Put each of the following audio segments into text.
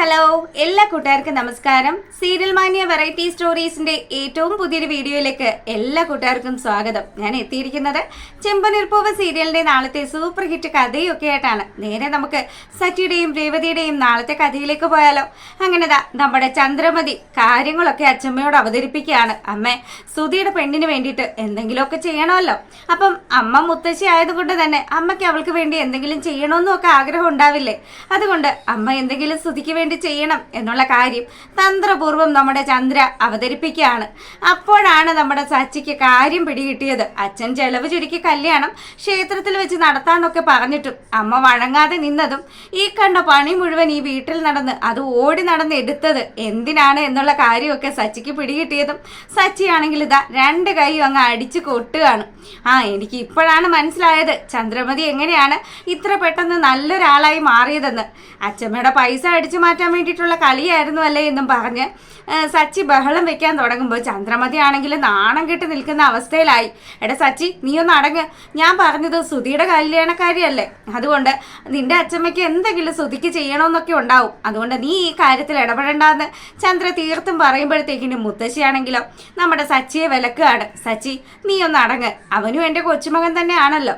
Hello, എല്ലാ കൂട്ടുകാർക്കും നമസ്കാരം. സീരിയൽ മാനിയ വെറൈറ്റി സ്റ്റോറീസിന്റെ ഏറ്റവും പുതിയൊരു വീഡിയോയിലേക്ക് എല്ലാ കൂട്ടുകാർക്കും സ്വാഗതം. ഞാൻ എത്തിയിരിക്കുന്നത് ചെമ്പനീർപ്പൂവ് സീരിയലിന്റെ നാളത്തെ സൂപ്പർ ഹിറ്റ് കഥയൊക്കെ ആയിട്ടാണ്. നേരെ നമുക്ക് സച്ചിയുടെയും രേവതിയുടെയും നാളത്തെ കഥയിലേക്ക് പോയാലോ? അങ്ങനെതാ നമ്മുടെ ചന്ദ്രമതി കാര്യങ്ങളൊക്കെ അച്ഛമ്മയോട് അവതരിപ്പിക്കുകയാണ്. അമ്മേ, സുധിയുടെ പെണ്ണിന് വേണ്ടിയിട്ട് എന്തെങ്കിലുമൊക്കെ ചെയ്യണമല്ലോ. അപ്പം അമ്മ മുത്തശ്ശി ആയതുകൊണ്ട് തന്നെ അമ്മയ്ക്ക് അവൾക്ക് വേണ്ടി എന്തെങ്കിലും ചെയ്യണമെന്നും ഒക്കെ ആഗ്രഹം ഉണ്ടാവില്ലേ? അതുകൊണ്ട് അമ്മ എന്തെങ്കിലും സുധിക്ക് വേണ്ടി ചെയ്യണം എന്നുള്ള കാര്യം തന്ത്രപൂർവ്വം നമ്മുടെ ചന്ദ്ര അവതരിപ്പിക്കുകയാണ്. അപ്പോഴാണ് നമ്മുടെ സച്ചിക്ക് കാര്യം പിടികിട്ടിയത്. അച്ഛൻ ചെലവ് ചുരുക്കി കല്യാണം ക്ഷേത്രത്തിൽ വെച്ച് നടത്താന്നൊക്കെ പറഞ്ഞിട്ടും അമ്മ വഴങ്ങാതെ നിന്നതും ഈ കണ്ട പണി മുഴുവൻ ഈ വീട്ടിൽ നടന്ന് അത് ഓടി നടന്ന് എടുത്തത് എന്തിനാണ് എന്നുള്ള കാര്യമൊക്കെ സച്ചിക്ക് പിടികിട്ടിയതും സച്ചിയാണെങ്കിൽ ഇതാ രണ്ട് കൈയും അങ്ങ് അടിച്ചു കൊട്ടുകയാണ്. എനിക്ക് ഇപ്പോഴാണ് മനസ്സിലായത് ചന്ദ്രമതി എങ്ങനെയാണ് ഇത്ര പെട്ടെന്ന് നല്ലൊരാളായി മാറിയതെന്ന്. അച്ഛമ്മയുടെ പൈസ അടിച്ചു മാറ്റാൻ വേണ്ടിയിട്ടുള്ള കളിയായിരുന്നു അല്ലേ എന്നും പറഞ്ഞ് സച്ചി ബഹളം വെക്കാൻ തുടങ്ങുമ്പോൾ ചന്ദ്രമതി ആണെങ്കിൽ നാണം കെട്ട് നിൽക്കുന്ന അവസ്ഥയിലായി. എടാ സച്ചി, നീ ഒന്ന് അടങ്ങ്. ഞാൻ പറഞ്ഞത് സുധിയുടെ കല്യാണക്കാരിയല്ലേ, അതുകൊണ്ട് നിന്റെ അച്ഛമ്മയ്ക്ക് എന്തെങ്കിലും സുധിക്ക് ചെയ്യണമെന്നൊക്കെ ഉണ്ടാവും. അതുകൊണ്ട് നീ ഈ കാര്യത്തിൽ ഇടപെടണ്ടെന്ന് ചന്ദ്ര തീർത്തും പറയുമ്പോഴത്തേക്കിനും മുത്തശ്ശിയാണെങ്കിലോ നമ്മുടെ സച്ചിയെ വിലക്കുകയാണ്. സച്ചി, നീ ഒന്ന് അടങ്ങ്. അവനും എൻ്റെ കൊച്ചുമകൻ തന്നെയാണല്ലോ.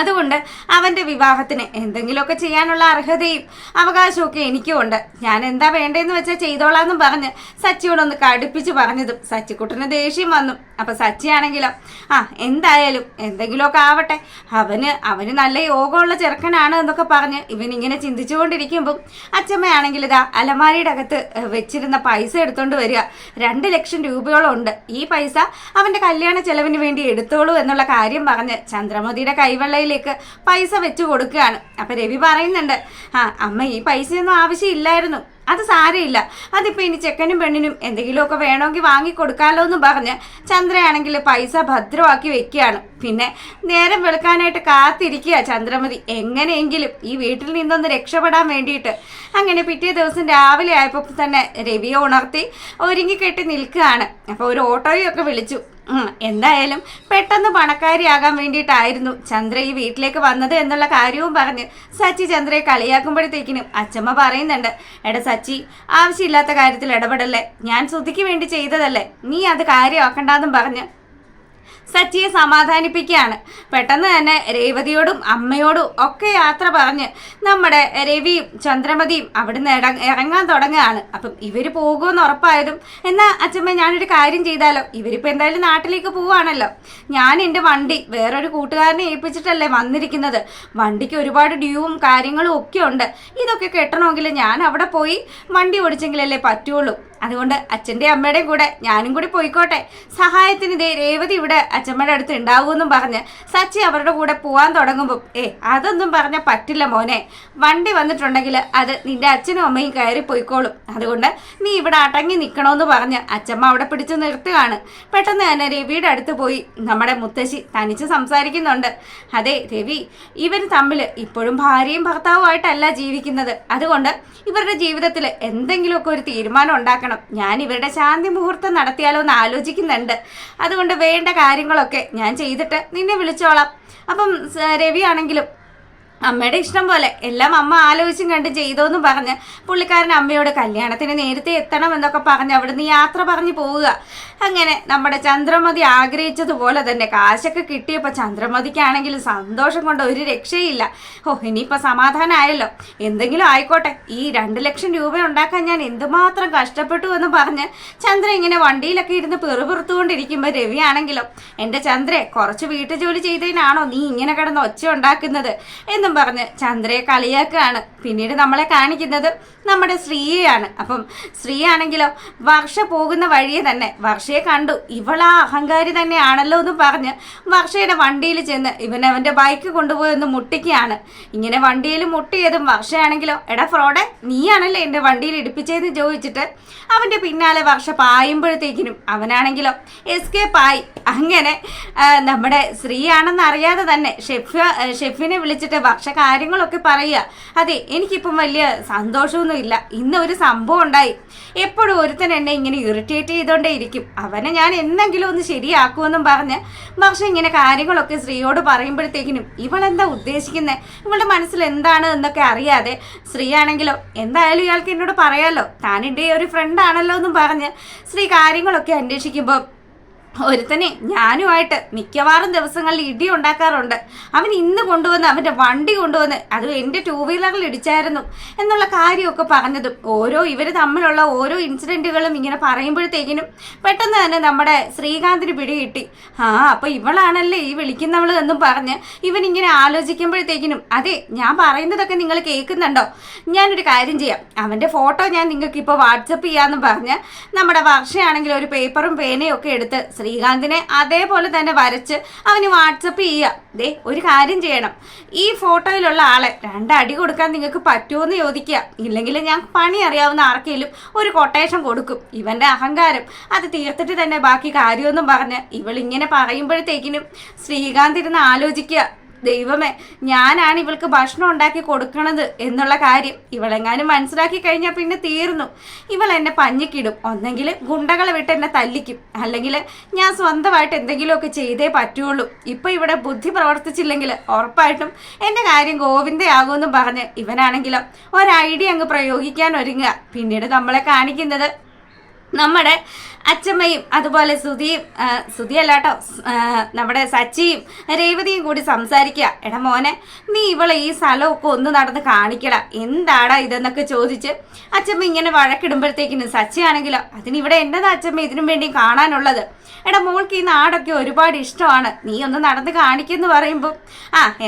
അതുകൊണ്ട് അവൻ്റെ വിവാഹത്തിന് എന്തെങ്കിലുമൊക്കെ ചെയ്യാനുള്ള അർഹതയും അവകാശമൊക്കെ എനിക്കും ഉണ്ട്. ഞാൻ എന്താ വേണ്ടതെന്ന് വെച്ചാൽ ചെയ്തോളാന്നും പറഞ്ഞ് സച്ചിയോടൊന്ന് കടുപ്പിച്ച് പറഞ്ഞതും സച്ചിക്കുട്ടന് ദേഷ്യം വന്നു. അപ്പം സച്ചിയാണെങ്കിലോ എന്തായാലും എന്തെങ്കിലുമൊക്കെ ആവട്ടെ, അവന് നല്ല യോഗമുള്ള ചെറുക്കനാണ് എന്നൊക്കെ പറഞ്ഞ് ഇവനിങ്ങനെ ചിന്തിച്ചുകൊണ്ടിരിക്കുമ്പം അച്ഛമ്മയാണെങ്കിൽ ഇതാ അലമാരിയുടെ അകത്ത് വെച്ചിരുന്ന പൈസ എടുത്തോണ്ട് വരിക. 2 ലക്ഷം രൂപയോളം ഉണ്ട്. ഈ പൈസ അവൻ്റെ കല്യാണ ചെലവിന് വേണ്ടി എടുത്തോളൂ എന്നുള്ള കാര്യം പറഞ്ഞ് ചന്ദ്രമതിയുടെ കൈവെള്ള പൈസ വെച്ചു കൊടുക്കുകയാണ്. അപ്പൊ രവി പറയുന്നുണ്ട്, അമ്മ ഈ പൈസയൊന്നും ആവശ്യമില്ലായിരുന്നു, അത് സാരമില്ല, അതിപ്പോ ഇനി ചെക്കനും പെണ്ണിനും എന്തെങ്കിലുമൊക്കെ വേണമെങ്കിൽ വാങ്ങിക്കൊടുക്കാമല്ലോ എന്ന് പറഞ്ഞ് ചന്ദ്രയാണെങ്കിൽ പൈസ ഭദ്രമാക്കി വെക്കുകയാണ്. പിന്നെ നേരം വെളുക്കാനായിട്ട് കാത്തിരിക്കുക ചന്ദ്രമതി എങ്ങനെയെങ്കിലും ഈ വീട്ടിൽ നിന്നൊന്ന് രക്ഷപ്പെടാൻ വേണ്ടിയിട്ട്. അങ്ങനെ പിറ്റേ ദിവസം രാവിലെ ആയപ്പോൾ തന്നെ രവിയെ ഉണർത്തി ഒരുങ്ങിക്കെട്ടി നിൽക്കുകയാണ്. അപ്പോൾ ഒരു ഓട്ടോയൊക്കെ വിളിച്ചു. എന്തായാലും പെട്ടെന്ന് പണക്കാരിയാകാൻ വേണ്ടിയിട്ടായിരുന്നു ചന്ദ്ര ഈ വീട്ടിലേക്ക് വന്നത് എന്നുള്ള കാര്യവും പറഞ്ഞ് സച്ചി ചന്ദ്രയെ കളിയാക്കുമ്പോഴത്തേക്കിനും അച്ഛമ്മ പറയുന്നുണ്ട്, എടാ സച്ചി, ആവശ്യമില്ലാത്ത കാര്യത്തിൽ ഇടപെടല്ലേ, ഞാൻ സുധിക്ക് വേണ്ടി ചെയ്തതല്ലേ, നീ അത് കാര്യമാക്കണ്ടെന്നും പറഞ്ഞ് സച്ചിയെ സമാധാനിപ്പിക്കുകയാണ്. പെട്ടെന്ന് തന്നെ രേവതിയോടും അമ്മയോടും ഒക്കെ യാത്ര പറഞ്ഞ് നമ്മുടെ രവിയും ചന്ദ്രമതിയും അവിടുന്ന് ഇറങ്ങാൻ തുടങ്ങുകയാണ്. അപ്പം ഇവർ പോകുമെന്ന് ഉറപ്പായതും എന്നാ അച്ഛമ്മ ഞാനൊരു കാര്യം ചെയ്താലോ, ഇവരിപ്പോൾ എന്തായാലും നാട്ടിലേക്ക് പോവാണല്ലോ, ഞാൻ എൻ്റെ വണ്ടി വേറൊരു കൂട്ടുകാരനെ ഏൽപ്പിച്ചിട്ടല്ലേ വന്നിരിക്കുന്നത്, വണ്ടിക്ക് ഒരുപാട് ഡ്യൂവും കാര്യങ്ങളും ഒക്കെ ഉണ്ട്, ഇതൊക്കെ കെട്ടണമെങ്കിൽ ഞാൻ അവിടെ പോയി വണ്ടി ഓടിച്ചെങ്കിലല്ലേ പറ്റുള്ളൂ, അതുകൊണ്ട് അച്ഛൻ്റെ അമ്മയുടെയും കൂടെ ഞാനും കൂടി പോയിക്കോട്ടെ, സഹായത്തിന് ഇതേ രേവതി ഇവിടെ അച്ഛമ്മയുടെ അടുത്ത് ഉണ്ടാവുമെന്നും പറഞ്ഞ് സച്ചി അവരുടെ കൂടെ പോകാൻ തുടങ്ങുമ്പോൾ അതൊന്നും പറഞ്ഞാൽ പറ്റില്ല മോനെ, വണ്ടി വന്നിട്ടുണ്ടെങ്കിൽ അത് നിന്റെ അച്ഛനും അമ്മയും കയറി പോയിക്കോളും, അതുകൊണ്ട് നീ ഇവിടെ അടങ്ങി നിൽക്കണമെന്ന് പറഞ്ഞ് അച്ഛമ്മ അവിടെ പിടിച്ച് നിർത്തുകയാണ്. പെട്ടെന്ന് തന്നെ രവിയുടെ അടുത്ത് പോയി നമ്മുടെ മുത്തശ്ശി തനിച്ച് സംസാരിക്കുന്നുണ്ട്. അതെ രവി, ഇവർ തമ്മിൽ ഇപ്പോഴും ഭാര്യയും ഭർത്താവുമായിട്ടല്ല ജീവിക്കുന്നത്, അതുകൊണ്ട് ഇവരുടെ ജീവിതത്തിൽ എന്തെങ്കിലുമൊക്കെ ഒരു തീരുമാനം ഉണ്ടാക്കണം, ഞാൻ ഇവരുടെ ശാന്തി മുഹൂർത്തം നടത്തിയാലോ എന്ന് ആലോചിക്കുന്നുണ്ട്, അതുകൊണ്ട് വേണ്ട കാര്യങ്ങളൊക്കെ ഞാൻ ചെയ്തിട്ട് നിന്നെ വിളിച്ചോളാം. അപ്പം രവി ആണെങ്കിലും അമ്മയുടെ ഇഷ്ടം പോലെ എല്ലാം അമ്മ ആലോചിച്ചും കണ്ട് ചെയ്തോന്നും പറഞ്ഞ് പുള്ളിക്കാരൻ അമ്മയോട് കല്യാണത്തിന് നേരത്തെ എത്തണം എന്നൊക്കെ പറഞ്ഞ് അവിടുന്ന് യാത്ര പറഞ്ഞു പോവുക. അങ്ങനെ നമ്മുടെ ചന്ദ്രമതി ആഗ്രഹിച്ചതുപോലെ തന്നെ കാശൊക്കെ കിട്ടിയപ്പോൾ ചന്ദ്രമതിക്കാണെങ്കിൽ സന്തോഷം കൊണ്ട് ഒരു രക്ഷയില്ല. ഇനിയിപ്പോൾ സമാധാനമായല്ലോ, എന്തെങ്കിലും ആയിക്കോട്ടെ, ഈ 2 ലക്ഷം രൂപ ഉണ്ടാക്കാൻ ഞാൻ എന്തുമാത്രം കഷ്ടപ്പെട്ടു എന്ന് പറഞ്ഞ് ചന്ദ്ര ഇങ്ങനെ വണ്ടിയിലൊക്കെ ഇരുന്ന് പെറുപെറുത്തുകൊണ്ടിരിക്കുമ്പോൾ രവി ആണെങ്കിലോ, എൻ്റെ ചന്ദ്രേ, കുറച്ച് വീട്ടുജോലി ചെയ്തതിനാണോ നീ ഇങ്ങനെ കിടന്ന് ഒച്ച ഉണ്ടാക്കുന്നത് എന്നും പറഞ്ഞ് ചന്ദ്രയെ കളിയാക്കുകയാണ്. പിന്നീട് നമ്മളെ കാണിക്കുന്നത് നമ്മുടെ ശ്രീയാണ്. അപ്പം ശ്രീ ആണെങ്കിലോ വർഷ പോകുന്ന വഴിയെ തന്നെ വർഷയെ കണ്ടു, ഇവളാ അഹങ്കാരി തന്നെയാണല്ലോ എന്ന് പറഞ്ഞ് വർഷയുടെ വണ്ടിയിൽ ചെന്ന് അവൻ്റെ ബൈക്ക് കൊണ്ടുപോയി ഒന്ന് മുട്ടിക്കുകയാണ്. ഇങ്ങനെ വണ്ടിയിൽ മുട്ടിയതും വർഷയാണെങ്കിലോ, എടാ ഫ്രോഡെ, നീയാണല്ലേ എൻ്റെ വണ്ടിയിൽ ഇടിപ്പിച്ചതെന്ന് ചോദിച്ചിട്ട് അവൻ്റെ പിന്നാലെ വർഷ പായുമ്പോഴത്തേക്കിനും അവനാണെങ്കിലോ എസ്കേപ്പ് ആയി. അങ്ങനെ നമ്മുടെ ശ്രീ ആണെന്ന് അറിയാതെ തന്നെ ഷെഫിനെ വിളിച്ചിട്ട് വർഷ കാര്യങ്ങളൊക്കെ പറയുക. അതെ, എനിക്കിപ്പം വലിയ സന്തോഷമൊന്നും ഇല്ല. ഇന്ന് ഒരു സംഭവം ഉണ്ടായി. എപ്പോഴും ഒരുത്തൻ എന്നെ ഇങ്ങനെ ഇറിറ്റേറ്റ് ചെയ്തോണ്ടേ ഇരിക്കും. അവനെ ഞാൻ എന്തെങ്കിലും ഒന്ന് ശരിയാക്കുമെന്നും പറഞ്ഞ് വർഷ ഇങ്ങനെ കാര്യങ്ങളൊക്കെ ശ്രീയോട് പറയുമ്പോഴത്തേക്കിനും ഇവളെന്താ ഉദ്ദേശിക്കുന്നത്, ഇവളുടെ മനസ്സിൽ എന്താണ് എന്നൊക്കെ അറിയാതെ ശ്രീ ആണെങ്കിലോ എന്തായാലും ഇയാൾക്ക് എന്നോട് പറയാമല്ലോ, താൻ എൻ്റെ ഒരു ഫ്രണ്ട് ആണല്ലോ എന്നും പറഞ്ഞ് ശ്രീ കാര്യങ്ങളൊക്കെ അന്വേഷിക്കുമ്പോൾ ഒരുത്തനെ ഞാനുമായിട്ട് മിക്കവാറും ദിവസങ്ങളിൽ ഇടി ഉണ്ടാക്കാറുണ്ട്. അവൻ ഇന്ന് കൊണ്ടുവന്ന് അവൻ്റെ വണ്ടി കൊണ്ടുവന്ന് അത് എൻ്റെ 2 വീലറിൽ ഇടിച്ചായിരുന്നു എന്നുള്ള കാര്യമൊക്കെ പറഞ്ഞതും ഇവർ തമ്മിലുള്ള ഓരോ ഇൻസിഡൻറ്റുകളും ഇങ്ങനെ പറയുമ്പോഴത്തേക്കിനും പെട്ടെന്ന് തന്നെ നമ്മുടെ ശ്രീകാന്തിന് പിടികിട്ടി. അപ്പോൾ ഇവളാണല്ലേ ഈ വിളിക്കുന്നവൾ എന്നും പറഞ്ഞ് ഇവനിങ്ങനെ ആലോചിക്കുമ്പോഴത്തേക്കിനും അതെ, ഞാൻ പറയുന്നതൊക്കെ നിങ്ങൾ കേൾക്കുന്നുണ്ടോ, ഞാനൊരു കാര്യം ചെയ്യാം, അവൻ്റെ ഫോട്ടോ ഞാൻ നിങ്ങൾക്ക് ഇപ്പോൾ വാട്സപ്പ് ചെയ്യാമെന്ന് പറഞ്ഞ് നമ്മുടെ വർഷയാണെങ്കിൽ ഒരു പേപ്പറും പേനയും ഒക്കെ എടുത്ത് ശ്രീകാന്തിനെ അതേപോലെ തന്നെ വരച്ച് അവന് വാട്സപ്പ് ചെയ്യുക. ദേ, ഒരു കാര്യം ചെയ്യണം, ഈ ഫോട്ടോയിലുള്ള ആളെ 2 അടി കൊടുക്കാൻ നിങ്ങൾക്ക് പറ്റുമോ എന്ന് ചോദിക്കുക. ഇല്ലെങ്കിൽ ഞാൻ പണി അറിയാവുന്ന ആർക്കെങ്കിലും ഒരു കൊട്ടേഷൻ കൊടുക്കും. ഇവന്റെ അഹങ്കാരം അത് തീർത്തിട്ട് തന്നെ ബാക്കി കാര്യമൊന്നും പറഞ്ഞ് ഇവളിങ്ങനെ പറയുമ്പോഴത്തേക്കിനും ശ്രീകാന്ത് ഇരുന്ന് ആലോചിക്കുക, ദൈവമേ, ഞാനാണ് ഇവൾക്ക് ഭക്ഷണം ഉണ്ടാക്കി കൊടുക്കണത് എന്നുള്ള കാര്യം ഇവളെങ്ങാനും മനസ്സിലാക്കി കഴിഞ്ഞാൽ പിന്നെ തീർന്നു. ഇവൾ എന്നെ പഞ്ഞിക്കിടും, ഒന്നെങ്കിൽ ഗുണ്ടകളെ വിട്ട് എന്നെ തല്ലിക്കും, അല്ലെങ്കിൽ ഞാൻ സ്വന്തമായിട്ട് എന്തെങ്കിലുമൊക്കെ ചെയ്തേ പറ്റുള്ളൂ. ഇപ്പം ഇവിടെ ബുദ്ധി പ്രവർത്തിച്ചില്ലെങ്കിൽ ഉറപ്പായിട്ടും എൻ്റെ കാര്യം ഗോവിന്ദയാകുമെന്നും പറഞ്ഞ് ഇവനാണെങ്കിലും ഒരു ഐഡിയ അങ്ങ് പ്രയോഗിക്കാൻ ഒരുങ്ങുക. പിന്നീട് നമ്മളെ കാണിക്കുന്നത് നമ്മുടെ അച്ചമ്മയും അതുപോലെ സുധിയല്ല കേട്ടോ, നമ്മുടെ സച്ചിയും രേവതിയും കൂടി സംസാരിക്കുക. എടാ മോനെ, നീ ഇവളെ ഈ സ്ഥലമൊക്കെ ഒന്ന് നടന്ന് കാണിക്കടാ, എന്താടാ ഇതെന്നൊക്കെ ചോദിച്ച് അച്ചമ്മ ഇങ്ങനെ വഴക്കിടുമ്പോഴത്തേക്കിനും സച്ചിയാണെങ്കിലോ അതിനിവിടെ എന്നതാ അച്ചമ്മ ഇതിനും വേണ്ടി കാണാനുള്ളത്, എടാ മോൾക്ക് ഈ നാടൊക്കെ ഒരുപാട് ഇഷ്ടമാണ്, നീ ഒന്ന് നടന്ന് കാണിക്കെന്ന് പറയുമ്പോൾ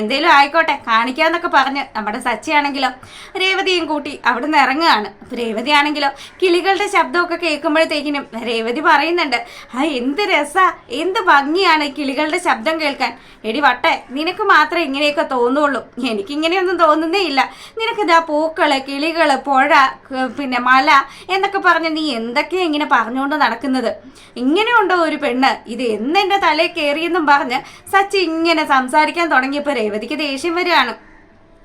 എന്തേലും ആയിക്കോട്ടെ കാണിക്കാന്നൊക്കെ പറഞ്ഞ് നമ്മുടെ സച്ചിയാണെങ്കിലോ രേവതിയും കൂട്ടി അവിടെ നിന്ന് ഇറങ്ങുകയാണ്. അപ്പോൾ രേവതി ആണെങ്കിലോ കിളികളുടെ ശബ്ദമൊക്കെ കേൾക്കുമ്പോഴത്തേക്കിനും രേവതി പറയുന്നുണ്ട്, എന്ത് രസാ, എന്ത് ഭംഗിയാണ് കിളികളുടെ ശബ്ദം കേൾക്കാൻ. എടി വട്ടെ, നിനക്ക് മാത്രമേ ഇങ്ങനെയൊക്കെ തോന്നുള്ളൂ, എനിക്കിങ്ങനെയൊന്നും തോന്നുന്നേ ഇല്ല. നിനക്കിതാ പൂക്കള്, കിളികള്, പുഴ, പിന്നെ മല എന്നൊക്കെ പറഞ്ഞ് നീ എന്തൊക്കെയാ ഇങ്ങനെ പറഞ്ഞുകൊണ്ട് നടക്കുന്നത്, ഇങ്ങനെയുണ്ടോ ഒരു പെണ്ണ്, ഇത് എന്നെൻ്റെ തലയിൽ കയറിയെന്നും പറഞ്ഞ് സച്ചി ഇങ്ങനെ സംസാരിക്കാൻ തുടങ്ങിയപ്പോൾ രേവതിക്ക് ദേഷ്യം വരികയാണ്.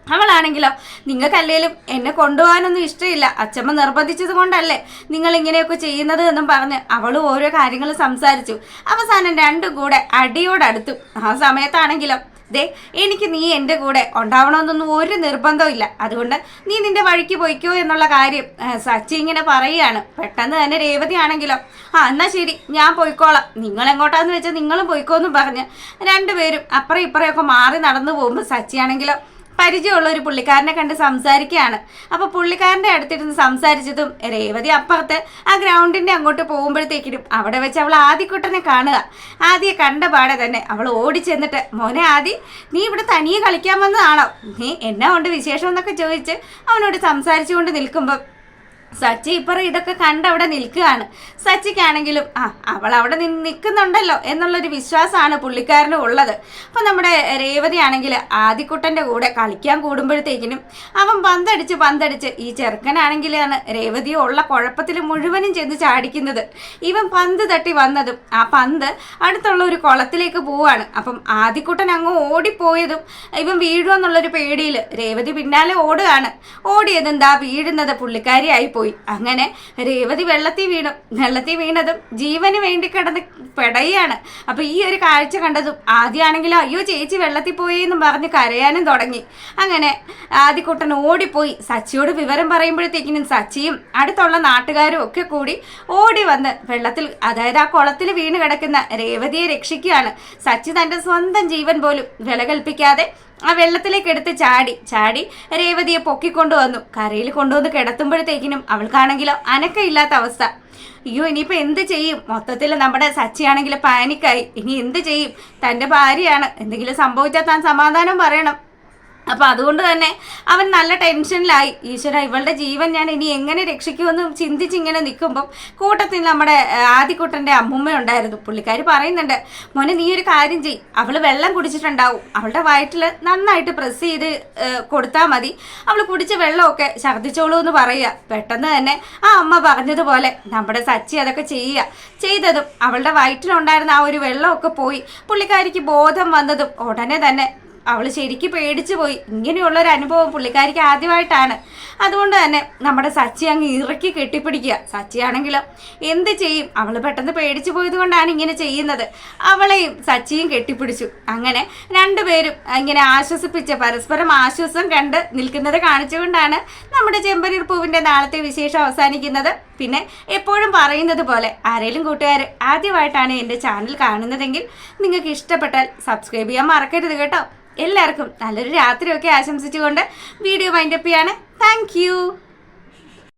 അവളാണെങ്കിലോ നിങ്ങൾക്കല്ലേലും എന്നെ കൊണ്ടുപോകാനൊന്നും ഇഷ്ടമില്ല, അച്ചമ്മ നിർബന്ധിച്ചത് കൊണ്ടല്ലേ നിങ്ങൾ ഇങ്ങനെയൊക്കെ ചെയ്യുന്നത് എന്നും പറഞ്ഞ് അവൾ ഓരോ കാര്യങ്ങൾ സംസാരിച്ചു. അവസാനം 2 കൂടെ അടിയോടടുത്തു. ആ സമയത്താണെങ്കിലോ ദേ, എനിക്ക് നീ എൻ്റെ കൂടെ ഉണ്ടാവണമെന്നൊന്നും ഒരു നിർബന്ധവും ഇല്ല, അതുകൊണ്ട് നീ നിന്റെ വഴിക്ക് പോയിക്കോ എന്നുള്ള കാര്യം സച്ചി ഇങ്ങനെ പറയുകയാണ്. പെട്ടെന്ന് തന്നെ രേവതി ആണെങ്കിലോ എന്നാ ശരി ഞാൻ പോയിക്കോളാം, നിങ്ങൾ എങ്ങോട്ടാന്ന് വെച്ചാൽ നിങ്ങളും പോയിക്കോന്നും പറഞ്ഞ് 2 പേരും അപ്പുറം ഇപ്പുറമൊക്കെ മാറി നടന്നു പോകുമ്പോൾ സച്ചിയാണെങ്കിലോ പരിചയമുള്ള ഒരു പുള്ളിക്കാരനെ കണ്ട് സംസാരിക്കുകയാണ്. അപ്പോൾ പുള്ളിക്കാരൻ്റെ അടുത്തിരുന്ന് സംസാരിച്ചതും രേവതി അപ്പുറത്ത് ആ ഗ്രൗണ്ടിൻ്റെ അങ്ങോട്ട് പോകുമ്പോഴത്തേക്കിനും അവിടെ വെച്ച് അവൾ ആദിക്കുട്ടനെ കാണുക. ആദിയെ കണ്ട പാടെ തന്നെ അവൾ ഓടി ചെന്നിട്ട്, മോനെ ആദി, നീ ഇവിടെ തനിയെ കളിക്കാൻ വന്നതാണോ, നീ എന്നാ കൊണ്ട് വിശേഷം എന്നൊക്കെ ചോദിച്ച് അവനോട് സംസാരിച്ചുകൊണ്ട് നിൽക്കുമ്പോൾ സച്ചി ഇപ്പറ ഇതൊക്കെ കണ്ടവിടെ നിൽക്കുകയാണ്. സച്ചിക്കാണെങ്കിലും അവൾ അവിടെ നിൽക്കുന്നുണ്ടല്ലോ എന്നുള്ളൊരു വിശ്വാസമാണ് പുള്ളിക്കാരനും ഉള്ളത്. അപ്പം നമ്മുടെ രേവതി ആണെങ്കിൽ ആദിക്കുട്ടൻ്റെ കൂടെ കളിക്കാൻ കൂടുമ്പോഴത്തേക്കിനും അവൻ പന്തടിച്ച് ഈ ചെറുക്കനാണെങ്കിലാണ് രേവതിയെ ഉള്ള കുഴപ്പത്തിൽ മുഴുവനും ചെന്ന് ചാടിക്കുന്നത്. ഇവൻ പന്ത് തട്ടി വന്നതും ആ പന്ത് അടുത്തുള്ള ഒരു കുളത്തിലേക്ക് പോവാണ്. അപ്പം ആദിക്കുട്ടൻ അങ്ങ് ഓടിപ്പോയതും ഇവൻ വീഴുമെന്നുള്ളൊരു പേടിയിൽ രേവതി പിന്നാലെ ഓടുകയാണ്. ഓടിയതെന്താ വീഴുന്നത് പുള്ളിക്കാരിയായി പോയി. അങ്ങനെ രേവതി വെള്ളത്തിൽ വീണതും ജീവന് വേണ്ടി കിടന്ന് പെടയാണ്. അപ്പൊ ഈ ഒരു കാഴ്ച കണ്ടതും ആദ്യമാണെങ്കിലും അയ്യോ ചേച്ചി വെള്ളത്തിൽ പോയി എന്നും പറഞ്ഞ് കരയാനും തുടങ്ങി. അങ്ങനെ ആദിക്കുട്ടൻ ഓടിപ്പോയി സച്ചിയോട് വിവരം പറയുമ്പോഴത്തേക്കിനും സച്ചിയും അടുത്തുള്ള നാട്ടുകാരും ഒക്കെ കൂടി ഓടി വന്ന് വെള്ളത്തിൽ, അതായത് ആ കുളത്തിൽ വീണ് കിടക്കുന്ന രേവതിയെ രക്ഷിക്കുകയാണ്. സച്ചി തന്റെ സ്വന്തം ജീവൻ പോലും വില കൽപ്പിക്കാതെ ആ വെള്ളത്തിലേക്ക് എടുത്ത് ചാടി രേവതിയെ പൊക്കിക്കൊണ്ടുവന്നു. കരയിൽ കൊണ്ടുവന്ന് കിടത്തുമ്പോഴത്തേക്കിനും അവൾക്കാണെങ്കിലോ അനക്കമില്ലാത്ത അവസ്ഥ. അയ്യോ, ഇനിയിപ്പോൾ എന്ത് ചെയ്യും? മൊത്തത്തിൽ നമ്മുടെ സച്ചിയാണെങ്കിൽ പാനിക്കായി. ഇനി എന്ത് ചെയ്യും? തൻ്റെ ഭാര്യയാണ്, എന്തെങ്കിലും സംഭവിച്ചാൽ താൻ സമാധാനം പറയണം. അപ്പം അതുകൊണ്ട് തന്നെ അവൻ നല്ല ടെൻഷനിലായി. ഈശ്വര, ഇവളുടെ ജീവൻ ഞാൻ ഇനി എങ്ങനെ രക്ഷിക്കുമെന്ന് ചിന്തിച്ചിങ്ങനെ നിൽക്കുമ്പം കൂട്ടത്തിൽ നമ്മുടെ ആദിക്കുട്ടൻ്റെ അമ്മുമ്മ ഉണ്ടായിരുന്നു. പുള്ളിക്കാരി പറയുന്നുണ്ട്, മോനെ നീ ഒരു കാര്യം ചെയ്യും, അവൾ വെള്ളം കുടിച്ചിട്ടുണ്ടാവും, അവളുടെ വയറ്റിൽ നന്നായിട്ട് പ്രസ് ചെയ്ത് കൊടുത്താൽ മതി, അവൾ കുടിച്ച വെള്ളമൊക്കെ ഛർദ്ദിച്ചോളൂ എന്ന് പറയുക. പെട്ടെന്ന് തന്നെ ആ അമ്മ പറഞ്ഞതുപോലെ നമ്മുടെ സച്ചി അതൊക്കെ ചെയ്തതും അവളുടെ വയറ്റിലുണ്ടായിരുന്ന ആ ഒരു വെള്ളമൊക്കെ പോയി. പുള്ളിക്കാരിക്ക് ബോധം വന്നതും ഉടനെ തന്നെ അവൾ ശരിക്കും പേടിച്ചു പോയി. ഇങ്ങനെയുള്ളൊരു അനുഭവം പുള്ളിക്കാരിക്ക് ആദ്യമായിട്ടാണ്. അതുകൊണ്ട് തന്നെ നമ്മുടെ സച്ചി അങ്ങ് ഇറക്കി കെട്ടിപ്പിടിക്കുക. സച്ചിയാണെങ്കിലോ എന്ത് ചെയ്യും, അവൾ പെട്ടെന്ന് പേടിച്ചു പോയത് കൊണ്ടാണ് ഇങ്ങനെ ചെയ്യുന്നത്. അവളെയും സച്ചിയും കെട്ടിപ്പിടിച്ചു. അങ്ങനെ രണ്ടുപേരും ഇങ്ങനെ ആശ്വസിപ്പിച്ച് പരസ്പരം ആശ്വാസം കണ്ട് നിൽക്കുന്നത് കാണിച്ചുകൊണ്ടാണ് നമ്മുടെ ചെമ്പനീർ പൂവിൻ്റെ നാളത്തെ വിശേഷം അവസാനിക്കുന്നത്. പിന്നെ എപ്പോഴും പറയുന്നത് പോലെ ആരെങ്കിലും കൂട്ടുകാർ ആദ്യമായിട്ടാണ് എൻ്റെ ചാനൽ കാണുന്നതെങ്കിൽ നിങ്ങൾക്ക് ഇഷ്ടപ്പെട്ടാൽ സബ്സ്ക്രൈബ് ചെയ്യാൻ മറക്കരുത് കേട്ടോ. എല്ലാവർക്കും നല്ലൊരു രാത്രിയൊക്കെ ആശംസിച്ചുകൊണ്ട് വീഡിയോ വൈൻഡപ്പ് ചെയ്യാണ്. താങ്ക്